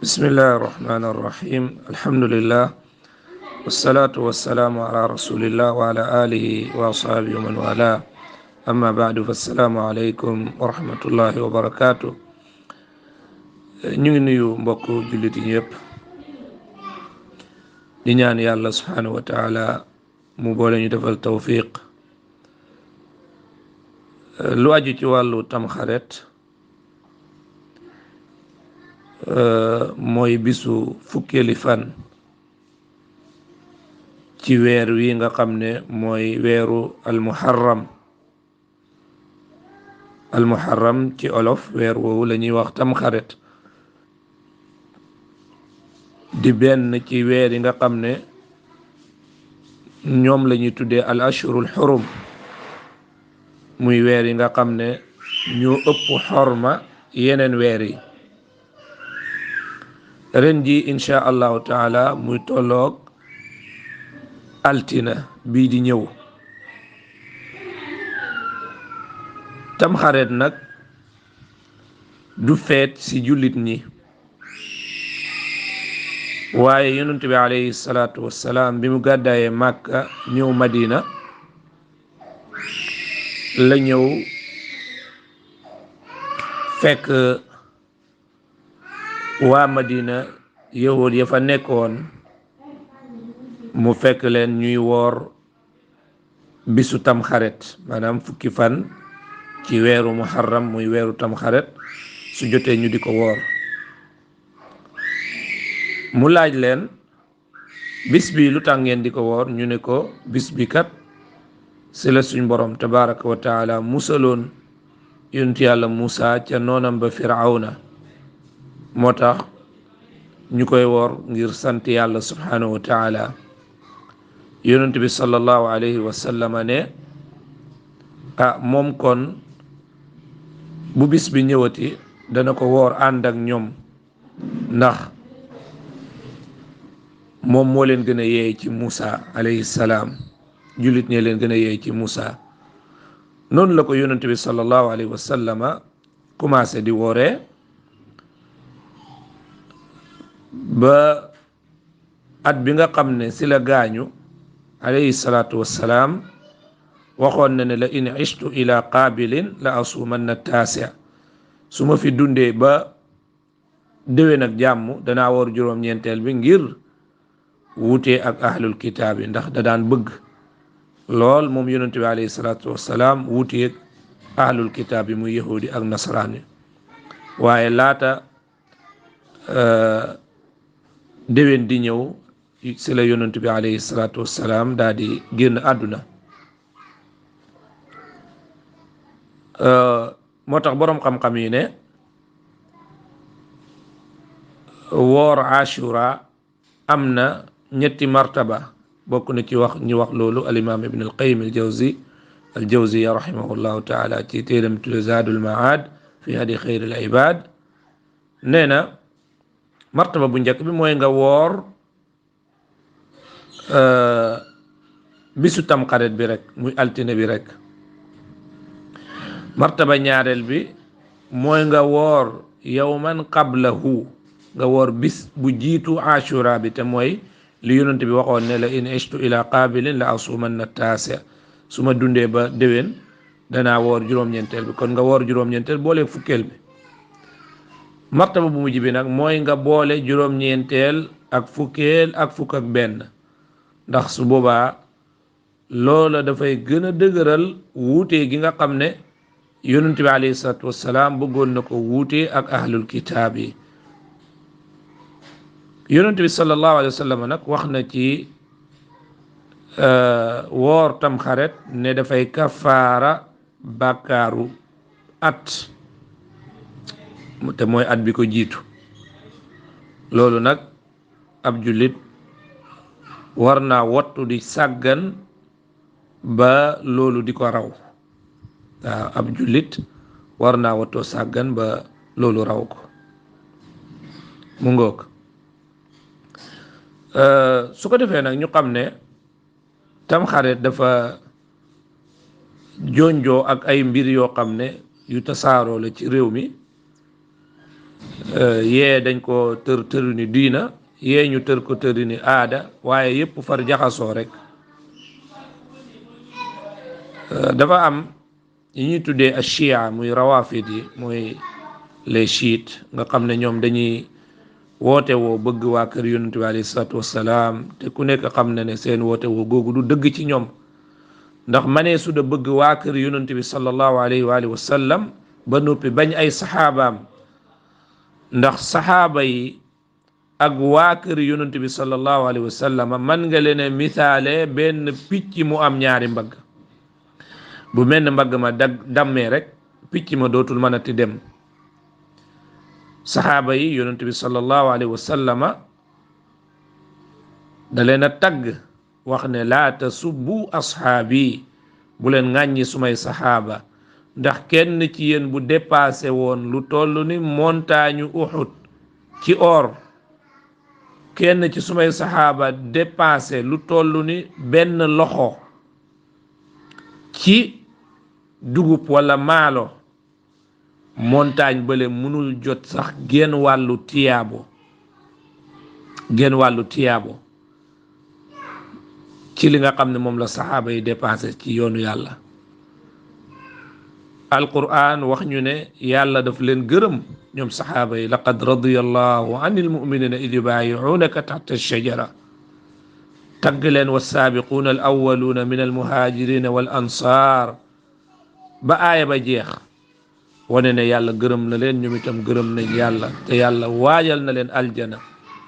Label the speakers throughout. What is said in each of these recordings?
Speaker 1: بسم الله الرحمن الرحيم الحمد لله والصلاة والسلام على رسول الله وعلى آله وأصحابه ومن والاه أما بعد فالسلام عليكم ورحمة الله وبركاته ñu ngi nuyu mbokk jullit yi yëpp di ñaan yàlla subhanahu wa taala mu boole ñu defal tawfiq lu aju ci wàllu tamxaret mooy bisu fukkeeli fan ci weer wi nga xam ne mooy weeru almuharram ci olof weer woowu la ñuy wax tamxaret di benn ci weer yi nga xam ne ñoom la ñuy tuddee al ashhurul xurum muy weer yi nga xam ne ñoo ëpp xorma yeneen weer yi ren ji insha allahu taala muy tolloog altina bii di ñëw tamxaret nag du feet ci jullit ñi waaye yonent bi alayhi salaatu wassalaam bi mu gàddaayee màkka ñëw madina la ñëw fekk waa madina yahud ya fa nekkoon mu fekk leen ñuy woor bisu tamxaret maanaam fukki fan ci weeru muharram muy weeru tamxaret su jotee ñu di ko woor mu laaj leen bis bi lu tax ngeen di ko woor ñu ne ko bis bi kat si la suñ borom tabaraka wa taala musaloon yonent yàlla Muusa ca noonam ba firawna moo tax ñu koy woor ngir sant yàlla subhanahu wa taala yonent bi sallallahu alayhi wa sallama ne moom kon bu bis bi ñëwati dana ko woor ànd ak ñoom ndax moom moo leen gën a yeey ci Muusa alayhi salaam jullit ñee leen gën a yeey ci Muusa noonu la ko yonent bi sallallahu alayhi wa sallama commencé di wooree ba at bi nga xam ne si la gaañu alayhi salaatu wassalaam waxoon na ne la in ishtu ila qaabilin la asuumanna taasi' su ma fi dundee ba déwén ak jàmm danaa woor juróom-ñeenteel bi ngir wuutee ak ahlul kitaab yi ndax da daan bëgg lool moom yonent bi alayhi salaatu wassalaam wuutee ak ahlul kitaab yi muy yahudi ak nasaraan yi waaye laata déwén di ñëw si la yonent bi alayhi salaatu wassalaam daa di génn àdduna moo tax boroom xam-xam yi ne woor ashura am na ñetti martaba bokk na ci wax ñu wax loolu alimaam ibn al qayyim al jawziya rahimahullahu taala ci téeram tudd zaadul maad fi hadi xayril ibaad nee na martaba bu njëkk bi mooy nga woor bisu tamxarit bi rek muy altine bi rek martaba ñaareel bi mooy nga woor yawman qablahu nga woor bis bu jiitu ashura bi te mooy li yonent bi waxoon ne la in ishtu ila qaabilin la asuumanna taasi' su ma dundee ba déwén danaa woor juróom-ñeenteel bi kon nga woor juróom-ñeenteel boole fukkeel bi martaba bu mujj bi nag mooy nga boole juróom-ñeenteel ak fukkeel ak fukk ak benn ndax su boobaa loola dafay gën a dëgëral wuute gi nga xam ne yonent bi alayhi salaatu wassalaam bëggoon na ko wuute ak ahlul kitaab yi yonent bi sallallahu alayhi wa sallam nag wax na ci woor tamxaret ne dafay kafaara bàkkaaru at te mooy at bi ko jiitu loolu nag ab jullit war naa wattu di sàggan ba loolu di ko raw waaw ab jullit war naa wattoo sàggan ba loolu raw ko mu ngoog su ko defee nag ñu xam ne tamxarit dafa jonjoo ak ay mbir yoo xam ne yu tasaaroo la ci réew mi yee dañ ko tëru ni diina yee ñu tër ko tëru ni aada waaye yépp far jaxasoo rek dafa am yi ñuy tuddee a chia muy rawafid yi muy les chiites nga xam ne ñoom dañuy woote woo bëgg waa kër yonent bi alayhi salaatu wassalaam te ku nekk xam na ne seen woote woo googu du dëgg ci ñoom ndax manee su da bëgg waa kër yonent bi sallallahu alayhi wa alihi wa sallam ba noppi bañ ay saxaabaam ndax saxaaba yi ak waa kër yonent bi sallallahu alayhi wa sallam man nga leen misaale benn picc mu am ñaari mbagg bu mel ne mbagg ma dammee rek picc ma dootul mënati dem saxaaba yi yonent bi sallallahu alayhi wa sallama da leen a tagg wax ne laa tasubbu ashaabi bu leen ŋàññi sumay saxaaba ndax kenn ci yéen bu dépassé woon lu toll ni montagne Uhud ci or kenn ci sumay saxaaba dépassé lu toll ni benn loxo ci dugub wala maalo montagne bële mënul jot sax genn wàllu tiyaabo ci li nga xam ne moom la saxaaba yi dépassé ci yoonu yàlla alquran wax ñu ne yàlla daf leen gërëm ñoom saxaaba yi laqad radiyallahu anil muminina id yubayi'unaka taxta ash-shajara tagg leen wassaabiquuna al awwaluuna min almuhaajirina wal ansaar ba aaya ba jeex wane ne yàlla gërëm na leen ñoom itam gërëm nañ yàlla te yàlla waajal na leen aljana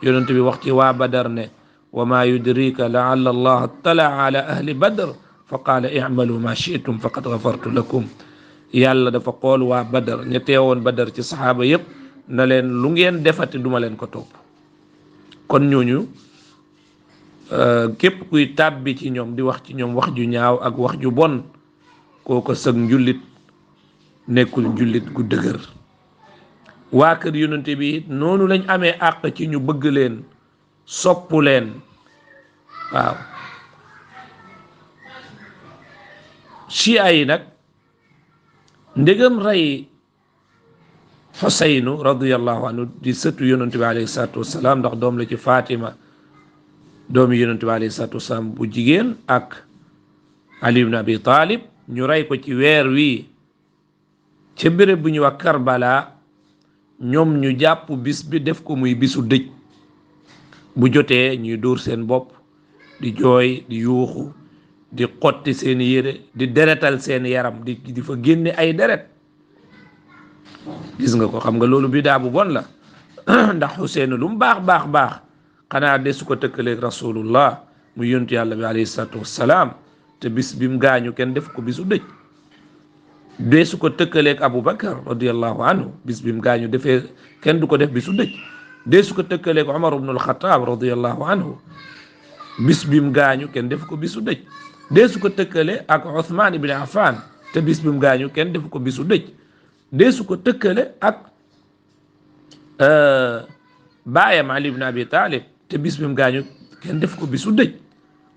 Speaker 1: yonent bi wax ci waa badar ne wa ma yudrika laalla allah tala ala ahli badr fa qaala i'malu ma shi'tum faqad ghafartu lakum yàlla dafa xool waa badar ña teewoon badar ci saxaaba yépp na leen lu ngeen defati duma leen ko topp kon ñooñu képp kuy tàbbi ci ñoom di wax ci ñoom wax ju ñaaw ak wax ju bon kooko sëg njullit nekkul njullit gu dëgër waa kër yonente bi noonu lañ amee àq ci ñu bëgg leen sopp leen waaw chia yi nag ndegam rey xuseynu radiallahu anhu di sëtu yonente bi alayhi salatu wasalaam ndax doom la ci Fatima doomi yonente bi alayhi salatu wasalaam bu jigéen ak Ali ibn Abi Talib ñu rey ko ci weer wi ca béréb bu ñu wax Karbala ñoom ñu jàpp bis bi def ko muy bisu dëj bu jotee ñuy dóor seen bopp di jooy di yuuxu di xotti seen yére di deretal seen yaram di fa génne ay deret gis nga ko xam nga loolu bidaa bu bon la ndax Xuseenu lu mu baax xanaa de su ko tëkkaleeg rasulullah mu yontu yàlla bi alayhi salatu wassalaam te bis bi mu gaañu kenn def ko bisu dëj de su ko tëkkaleeg Aboubacar radiallahu anhu bis bi mu gaañu defee kenn du ko def bisu dëj de su ko tëkkaleeg Omar ibn al-Khattab radiallahu anhu bis bi mu gaañu kenn def ko bisu dëj de su ko tëkkale ak Othman ibn Affan te bis bi mu gaañu kenn def ko bisu dëj de su ko tëkkale ak baayam Ali ibn Abi Talib te bis bi mu gaañu kenn def ko bisu dëj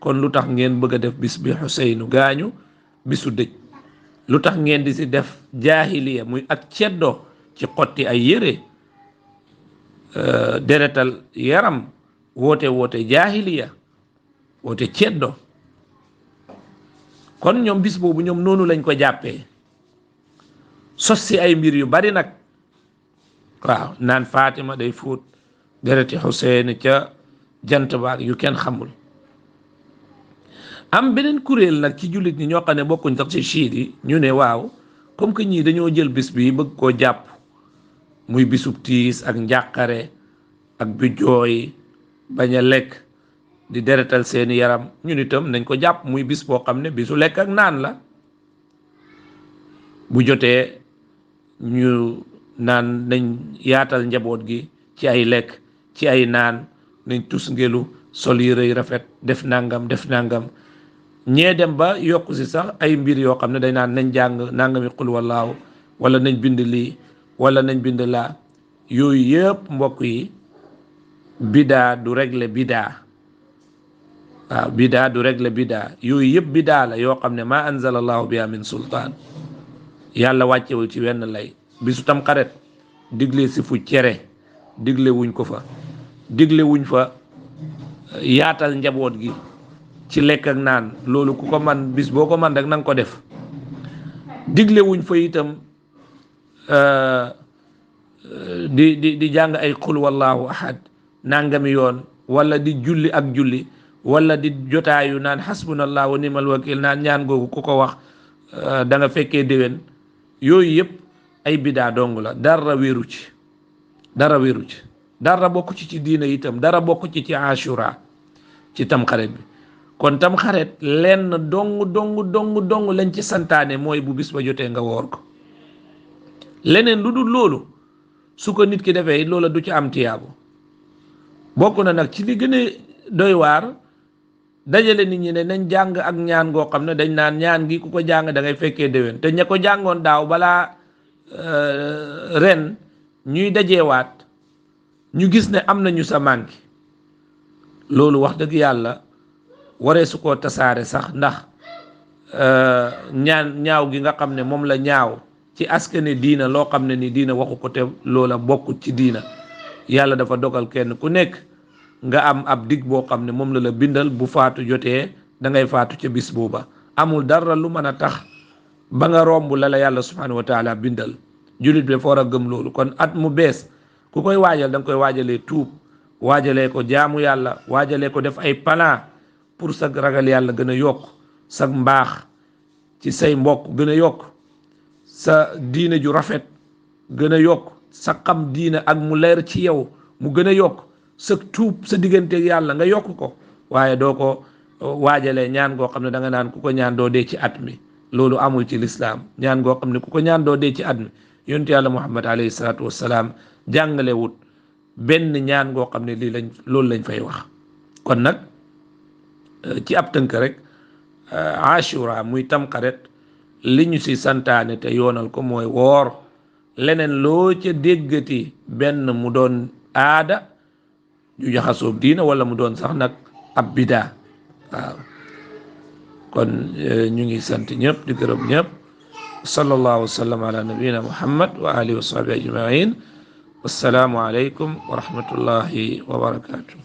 Speaker 1: kon lu tax ngeen bëgg a def bis bi Xuseynu gaañu bisu dëj lu tax ngeen di si def jaahiliya muy ak ceddo ci xotti ay yére deretal yaram woote jaahiliya woote ceddo kon ñoom bis boobu ñoom noonu lañ ko jàppee sos si ay mbir yu bari nag waaw naan Fatima day fóot dereti Xuseyn ca jant baak yu kenn xamul am beneen kuréel nag ci jullit ñi ñoo xam ne bokkuñ sax ci chiite yi ñu ne waaw comme que ñii dañoo jël bis bi bëgg koo jàpp muy bisub tiis ak njàqare ak bi jooy bañ a lekk di deretal seeni yaram ñun itam nañ ko jàpp muy bis boo xam ne bisu lekk ak naan la bu jotee ñu naan nañ yaatal njaboot gi ci ay lekk ci ay naan nañ tus ngelu sol yére yu rafet def nangam ñee dem ba yokku si sax ay mbir yoo xam ne dañ naan nañ jàng nangami xul wallaahu wala nañ bind lii wala nañ bind laa yooyu yëpp mbokk yi bidaa du régler bidaa waaw bidaa du régler bidaa yooyu yëpp bidaa la yoo xam ne maa anzala allahu biha min sultaan yàlla wàccewul ci wenn lay bisu tam xaret digle si fu cere digle wuñ ko fa digle wuñ fa yaatal njaboot gi ci lekk ak naan loolu ku ko man bis boo ko man rek na nga ko def digle wuñ fa itam di jàng ay qul wallahu ahad nangami yoon wala di julli ak julli wala di jotaayu naan hasbunallah wa ni'mal wakil naan ñaan googu ku ko wax da nga fekkee déwén yooyu yëpp ay bidaa dong la dara wéeru ci dara bokk ci diina itam dara bokk ci ashura ci tamxarit bi kon tamxarit lenn dong lañ ci santaane mooy bu bis ba jotee nga woor ko leneen lu dul loolu su ko nit ki defee loola du ci am tiyaabo bokk na nag ci li gën a doy waar dajale nit ñi ne nañ jàng ak ñaan goo xam ne dañ naan ñaan gi ku ko jàng da ngay fekkee déwén te ña ko jàngoon daaw balaa ren ñuy dajewaat ñu gis ne am nañu sa manki loolu wax dëgg yàlla waree su koo tasaare sax ndax ñaaw gi nga xam ne moom la ñaaw ci askane diina loo xam ne ni diina waxu ko te loola bokkut ci diina yàlla dafa dogal kenn ku nekk nga am ab dig boo xam ne moom la bindal bu faatu jotee da ngay faatu ca bis booba amul dara lu mën a tax ba nga romb la yàlla subhanahu wa taala bindal jullit bi dafa war a gëm loolu kon at mu bees ku koy waajal da nga koy waajalee tuub waajalee ko jaamu yàlla waajalee ko def ay plan pour sag ragal yàlla gën a yokk sag mbaax ci say mbokk gën a yokk sa diina ju rafet gën a yokk sa xam diina ak mu leer ci yow mu gën a yokk sa tuub sa digganteeg yàlla nga yokk ko waaye doo ko waajalee ñaan goo xam ne da nga naan ku ko ñaan doo dee ci at mi loolu amul ci lislaam ñaan goo xam ne ku ko ñaan doo dee ci at mi yonent yàlla muhammad alayhi salaatu wassalaam jàngale wut benn ñaan goo xam ne loolu lañ fay wax kon nag ci ab tënk rek ashura muy tamxarit li ñu si santaane te yoonal ko mooy woor leneen loo ca déggati benn mu doon aada ju jaxasoob diina wala mu doon sax nag ab bidaa waaw kon ñu ngi sant ñëpp di gërëm ñëpp sallallahu wasallam ala nabiyina muhammad wa alihi wa sahbihi ajmain wassalaamu aleykum wa rahmatullahi wa barakatuh